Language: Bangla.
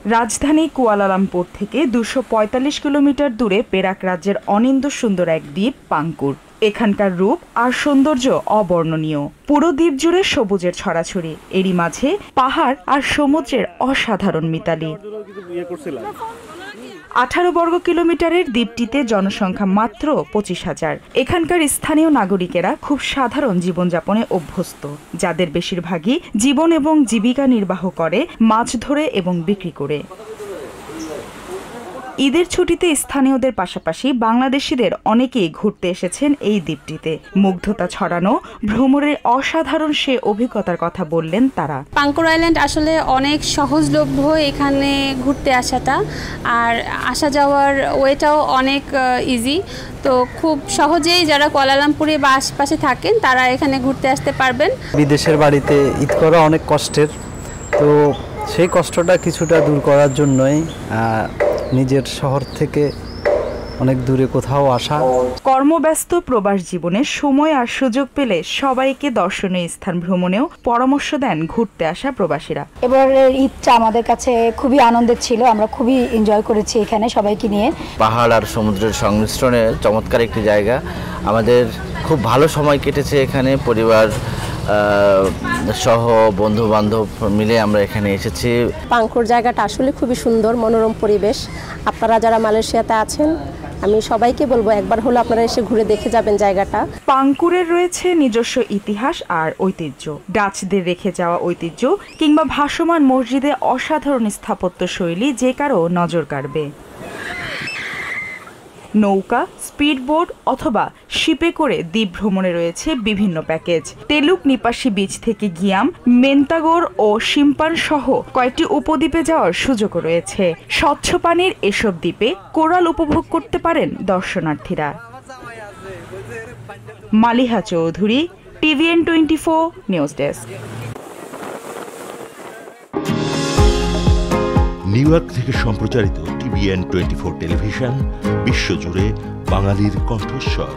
রাজধানী কুয়ালালামপুর থেকে 245 কিলোমিটার দূরে পেরাক রাজ্যের অনিন্দ্য সুন্দর এক দ্বীপ পাঙ্কুর। এখানকার রূপ আর সৌন্দর্য অবর্ণনীয়। পুরো দ্বীপ জুড়ে সবুজের ছড়াছড়ি, এরই মাঝে পাহাড় আর সমুদ্রের অসাধারণ মিতালি। 18 বর্গ কিলোমিটারের দ্বীপটিতে জনসংখ্যা মাত্র 25,000। এখানকার স্থানীয় নাগরিকেরা খুব সাধারণ জীবনযাপনে অভ্যস্ত, যাদের বেশিরভাগই জীবন এবং জীবিকা নির্বাহ করে মাছ ধরে এবং বিক্রি করে। ঈদের ছুটিতে স্থানীয়দের পাশাপাশি বাংলাদেশিদের অনেকেই ঘুরতে এসেছেন এই দ্বীপটিতে। মুগ্ধতা ছড়ানো ভ্রমণের অসাধারণ সে অভিজ্ঞতার কথা বললেন তারা। পাঙ্কুর আইল্যান্ড আসলে অনেক সহজলভ্য এখানে ঘুরতে আসাটা, আর আসা যাওয়ার ওয়েটাও অনেক ইজি। তো খুব সহজেই যারা কুয়ালালামপুরে বা আশপাশে থাকেন তারা এখানে ঘুরতে আসতে পারবেন। বিদেশের বাড়িতে ঈদ করা অনেক কষ্টের, তো সেই কষ্টটা কিছুটা দূর করার জন্যই নিজের শহর থেকে অনেক দূরে কোথাও আসা। কর্মব্যস্ত প্রবাস জীবনে সময় আর সুযোগ পেলে সবাইকে দর্শনীয় স্থান ভ্রমণেও পরামর্শ দেন ঘুরতে আসা প্রবাসীরা। এবারের ঈদটা আমাদের কাছে খুবই আনন্দের ছিল, আমরা খুবই এনজয় করেছি এখানে সবাইকে নিয়ে। পাহাড় আর সমুদ্রের সংমিশ্রণে চমৎকার একটি জায়গা। আমাদের খুব ভালো সময় কেটেছে এখানে, পরিবার সহ বন্ধু বান্ধব মিলে আমরা এখানে এসেছি। পাঙ্কুর জায়গাটা আসলে খুবই সুন্দর, মনোরম পরিবেশ। আপনারা যারা মালয়েশিয়াতে আছেন, আমি সবাইকে বলবো একবার হলো আপনারা এসে ঘুরে দেখে যাবেন জায়গাটা। পাঙ্কুরের রয়েছে নিজস্ব ইতিহাস আর ঐতিহ্য, ডাচদের রেখে যাওয়া ঐতিহ্য কিংবা ভাসমান মসজিদে অসাধারণ স্থাপত্য শৈলী যে কারো নজর কাড়বে। নৌকা, স্পিডবোট অথবা শিপে করে দ্বীপ ভ্রমণে রয়েছে বিভিন্ন প্যাকেজ। তেলুক নিপাসি বিচ থেকে গিয়াম, মেন্তাগোর ও শিম্পান সহ কয়েকটি উপদ্বীপে যাওয়ার সুযোগও রয়েছে। স্বচ্ছ পানির এসব দ্বীপে কোরাল উপভোগ করতে পারেন দর্শনার্থীরা। Maliha Chowdhury, TVN 24 news desk. New York থেকে সম্প্রচারিত TVN 24 টেলিভিশন বিশ্বজুড়ে বাঙালির কণ্ঠস্বর।